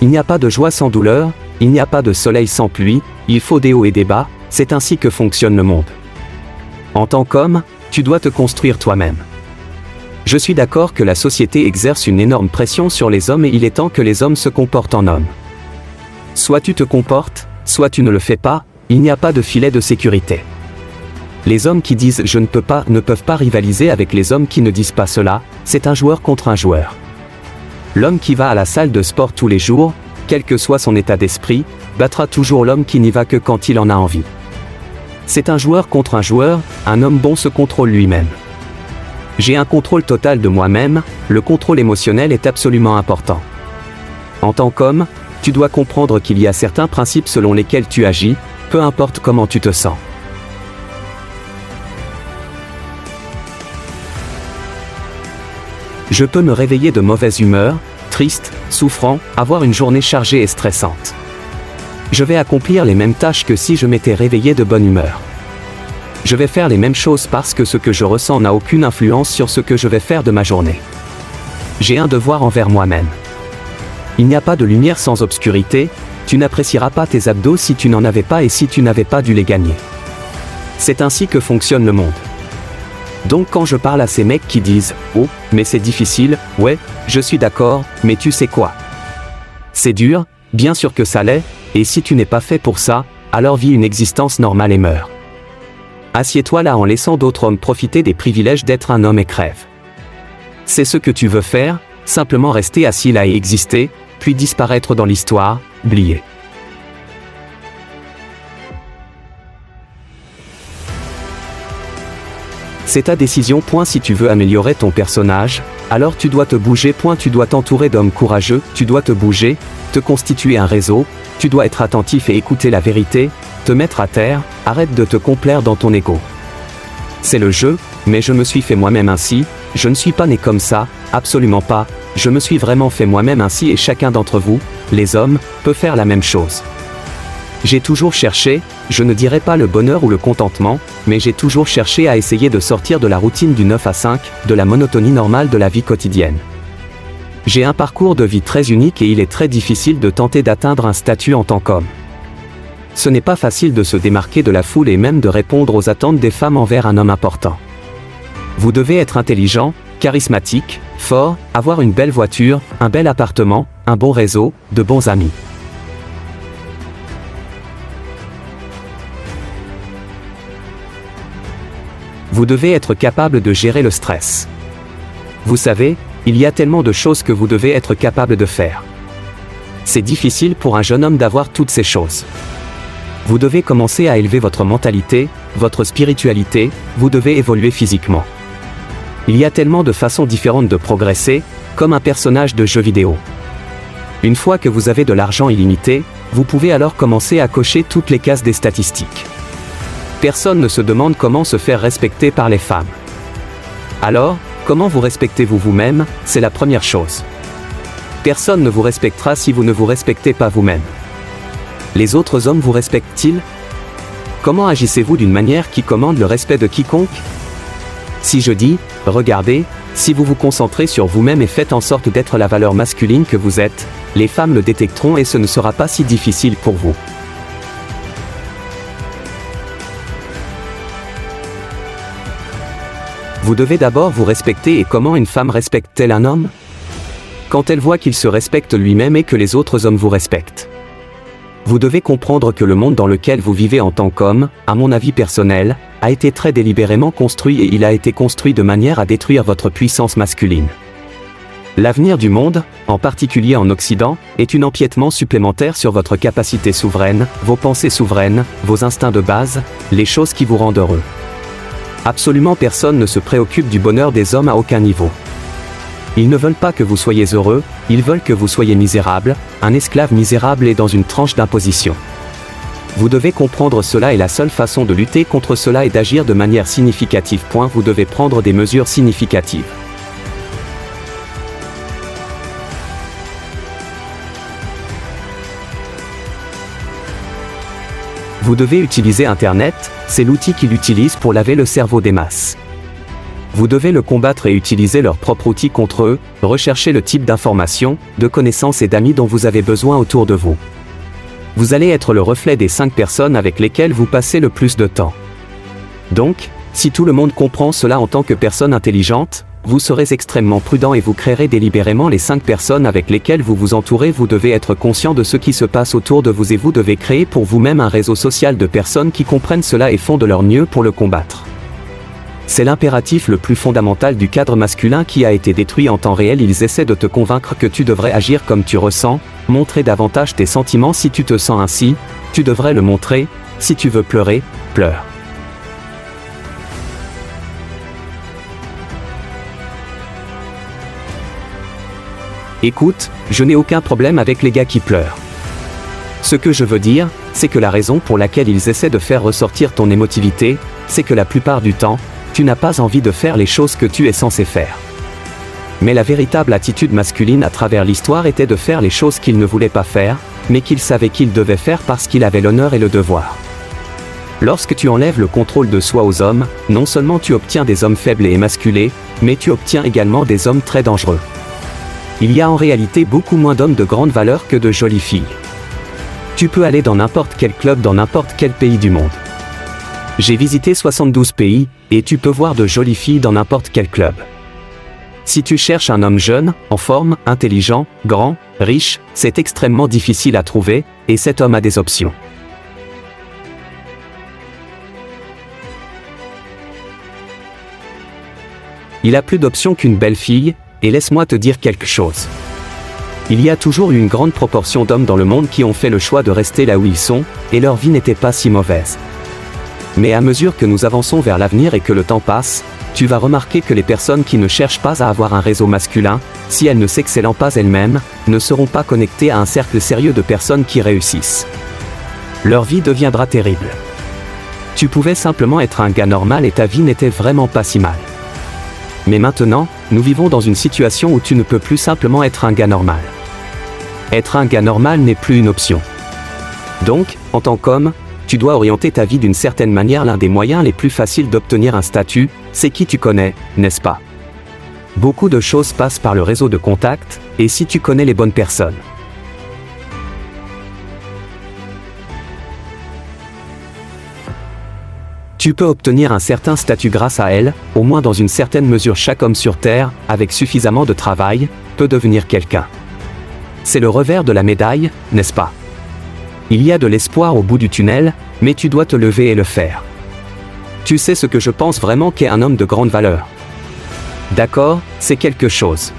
Il n'y a pas de joie sans douleur, il n'y a pas de soleil sans pluie, il faut des hauts et des bas, c'est ainsi que fonctionne le monde. En tant qu'homme, tu dois te construire toi-même. Je suis d'accord que la société exerce une énorme pression sur les hommes et il est temps que les hommes se comportent en hommes. Soit tu te comportes, soit tu ne le fais pas, il n'y a pas de filet de sécurité. Les hommes qui disent « je ne peux pas » ne peuvent pas rivaliser avec les hommes qui ne disent pas cela, c'est un joueur contre un joueur. L'homme qui va à la salle de sport tous les jours, quel que soit son état d'esprit, battra toujours l'homme qui n'y va que quand il en a envie. C'est un joueur contre un joueur, un homme bon se contrôle lui-même. J'ai un contrôle total de moi-même, le contrôle émotionnel est absolument important. En tant qu'homme, tu dois comprendre qu'il y a certains principes selon lesquels tu agis, peu importe comment tu te sens. Je peux me réveiller de mauvaise humeur, triste, souffrant, avoir une journée chargée et stressante. Je vais accomplir les mêmes tâches que si je m'étais réveillé de bonne humeur. Je vais faire les mêmes choses parce que ce que je ressens n'a aucune influence sur ce que je vais faire de ma journée. J'ai un devoir envers moi-même. Il n'y a pas de lumière sans obscurité, tu n'apprécieras pas tes abdos si tu n'en avais pas et si tu n'avais pas dû les gagner. C'est ainsi que fonctionne le monde. Donc quand je parle à ces mecs qui disent « Oh, mais c'est difficile, ouais, je suis d'accord, mais tu sais quoi? C'est dur, bien sûr que ça l'est, et si tu n'es pas fait pour ça, alors vis une existence normale et meurs. Assieds-toi là en laissant d'autres hommes profiter des privilèges d'être un homme et crève. C'est ce que tu veux faire, simplement rester assis là et exister, puis disparaître dans l'histoire, oublier. C'est ta décision. Si tu veux améliorer ton personnage, alors tu dois te bouger. Tu dois t'entourer d'hommes courageux, tu dois te bouger, te constituer un réseau, tu dois être attentif et écouter la vérité, te mettre à terre, arrête de te complaire dans ton ego. C'est le jeu, mais je me suis fait moi-même ainsi, je ne suis pas né comme ça, absolument pas, je me suis vraiment fait moi-même ainsi et chacun d'entre vous, les hommes, peut faire la même chose. J'ai toujours cherché, je ne dirais pas le bonheur ou le contentement, mais j'ai toujours cherché à essayer de sortir de la routine du 9 à 5, de la monotonie normale de la vie quotidienne. J'ai un parcours de vie très unique et il est très difficile de tenter d'atteindre un statut en tant qu'homme. Ce n'est pas facile de se démarquer de la foule et même de répondre aux attentes des femmes envers un homme important. Vous devez être intelligent, charismatique, fort, avoir une belle voiture, un bel appartement, un bon réseau, de bons amis. Vous devez être capable de gérer le stress. Vous savez, il y a tellement de choses que vous devez être capable de faire. C'est difficile pour un jeune homme d'avoir toutes ces choses. Vous devez commencer à élever votre mentalité, votre spiritualité, vous devez évoluer physiquement. Il y a tellement de façons différentes de progresser, comme un personnage de jeu vidéo. Une fois que vous avez de l'argent illimité, vous pouvez alors commencer à cocher toutes les cases des statistiques. Personne ne se demande comment se faire respecter par les femmes. Alors, comment vous respectez-vous vous-même, c'est la première chose. Personne ne vous respectera si vous ne vous respectez pas vous-même. Les autres hommes vous respectent-ils? Comment agissez-vous d'une manière qui commande le respect de quiconque? Si je dis, regardez, si vous vous concentrez sur vous-même et faites en sorte d'être la valeur masculine que vous êtes, les femmes le détecteront et ce ne sera pas si difficile pour vous. Vous devez d'abord vous respecter. Et comment une femme respecte-t-elle un homme? Quand elle voit qu'il se respecte lui-même et que les autres hommes vous respectent. Vous devez comprendre que le monde dans lequel vous vivez en tant qu'homme, à mon avis personnel, a été très délibérément construit et il a été construit de manière à détruire votre puissance masculine. L'avenir du monde, en particulier en Occident, est un empiètement supplémentaire sur votre capacité souveraine, vos pensées souveraines, vos instincts de base, les choses qui vous rendent heureux. Absolument personne ne se préoccupe du bonheur des hommes à aucun niveau. Ils ne veulent pas que vous soyez heureux, ils veulent que vous soyez misérable, un esclave misérable et dans une tranche d'imposition. Vous devez comprendre cela et la seule façon de lutter contre cela est d'agir de manière significative. Vous devez prendre des mesures significatives. Vous devez utiliser Internet, c'est l'outil qu'il utilise pour laver le cerveau des masses. Vous devez le combattre et utiliser leur propre outil contre eux, rechercher le type d'informations, de connaissances et d'amis dont vous avez besoin autour de vous. Vous allez être le reflet des 5 personnes avec lesquelles vous passez le plus de temps. Donc, si tout le monde comprend cela en tant que personne intelligente, vous serez extrêmement prudent et vous créerez délibérément les 5 personnes avec lesquelles vous vous entourez. Vous devez être conscient de ce qui se passe autour de vous et vous devez créer pour vous-même un réseau social de personnes qui comprennent cela et font de leur mieux pour le combattre. C'est l'impératif le plus fondamental du cadre masculin qui a été détruit en temps réel. Ils essaient de te convaincre que tu devrais agir comme tu ressens, montrer davantage tes sentiments si tu te sens ainsi, tu devrais le montrer, si tu veux pleurer, pleure. Écoute, je n'ai aucun problème avec les gars qui pleurent. Ce que je veux dire, c'est que la raison pour laquelle ils essaient de faire ressortir ton émotivité, c'est que la plupart du temps, tu n'as pas envie de faire les choses que tu es censé faire. Mais la véritable attitude masculine à travers l'histoire était de faire les choses qu'il ne voulait pas faire, mais qu'il savait qu'il devait faire parce qu'il avait l'honneur et le devoir. Lorsque tu enlèves le contrôle de soi aux hommes, non seulement tu obtiens des hommes faibles et émasculés, mais tu obtiens également des hommes très dangereux. Il y a en réalité beaucoup moins d'hommes de grande valeur que de jolies filles. Tu peux aller dans n'importe quel club dans n'importe quel pays du monde. J'ai visité 72 pays, et tu peux voir de jolies filles dans n'importe quel club. Si tu cherches un homme jeune, en forme, intelligent, grand, riche, c'est extrêmement difficile à trouver, et cet homme a des options. Il a plus d'options qu'une belle fille, et laisse-moi te dire quelque chose. Il y a toujours eu une grande proportion d'hommes dans le monde qui ont fait le choix de rester là où ils sont, et leur vie n'était pas si mauvaise. Mais à mesure que nous avançons vers l'avenir et que le temps passe, tu vas remarquer que les personnes qui ne cherchent pas à avoir un réseau masculin, si elles ne s'excellent pas elles-mêmes, ne seront pas connectées à un cercle sérieux de personnes qui réussissent. Leur vie deviendra terrible. Tu pouvais simplement être un gars normal et ta vie n'était vraiment pas si mal. Mais maintenant, nous vivons dans une situation où tu ne peux plus simplement être un gars normal. Être un gars normal n'est plus une option. Donc, en tant qu'homme, tu dois orienter ta vie d'une certaine manière. L'un des moyens les plus faciles d'obtenir un statut, c'est qui tu connais, n'est-ce pas? Beaucoup de choses passent par le réseau de contacts, et si tu connais les bonnes personnes. Tu peux obtenir un certain statut grâce à elles, au moins dans une certaine mesure. Chaque homme sur Terre, avec suffisamment de travail, peut devenir quelqu'un. C'est le revers de la médaille, n'est-ce pas? Il y a de l'espoir au bout du tunnel, mais tu dois te lever et le faire. Tu sais ce que je pense vraiment qu'est un homme de grande valeur. D'accord, c'est quelque chose.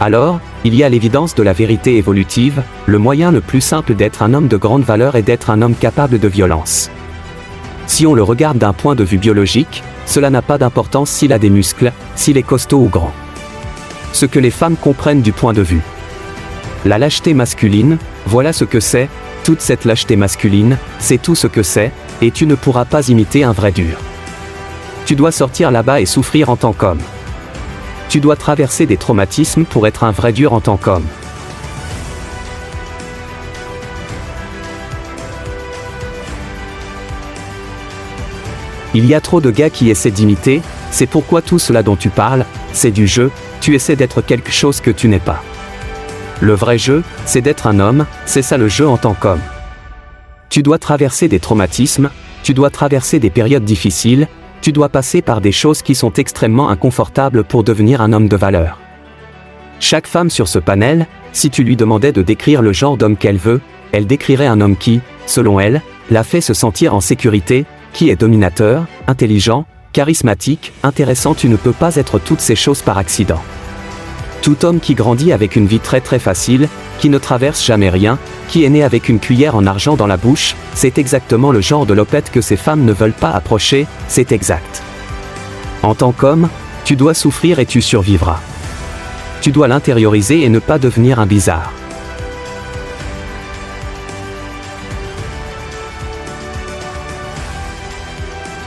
Alors, il y a l'évidence de la vérité évolutive, le moyen le plus simple d'être un homme de grande valeur est d'être un homme capable de violence. Si on le regarde d'un point de vue biologique, cela n'a pas d'importance s'il a des muscles, s'il est costaud ou grand. Ce que les femmes comprennent du point de vue. La lâcheté masculine, voilà ce que c'est, toute cette lâcheté masculine, c'est tout ce que c'est, et tu ne pourras pas imiter un vrai dur. Tu dois sortir là-bas et souffrir en tant qu'homme. Tu dois traverser des traumatismes pour être un vrai dur en tant qu'homme. Il y a trop de gars qui essaient d'imiter, c'est pourquoi tout cela dont tu parles, c'est du jeu, tu essaies d'être quelque chose que tu n'es pas. Le vrai jeu, c'est d'être un homme, c'est ça le jeu en tant qu'homme. Tu dois traverser des traumatismes, tu dois traverser des périodes difficiles, tu dois passer par des choses qui sont extrêmement inconfortables pour devenir un homme de valeur. Chaque femme sur ce panel, si tu lui demandais de décrire le genre d'homme qu'elle veut, elle décrirait un homme qui, selon elle, la fait se sentir en sécurité, qui est dominateur, intelligent, charismatique, intéressant. Tu ne peux pas être toutes ces choses par accident. Tout homme qui grandit avec une vie très facile, qui ne traverse jamais rien, qui est né avec une cuillère en argent dans la bouche, c'est exactement le genre de lopette que ces femmes ne veulent pas approcher, c'est exact. En tant qu'homme, tu dois souffrir et tu survivras. Tu dois l'intérioriser et ne pas devenir un bizarre.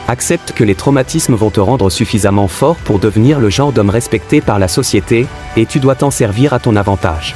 Accepte que les traumatismes vont te rendre suffisamment fort pour devenir le genre d'homme respecté par la société, et tu dois t'en servir à ton avantage.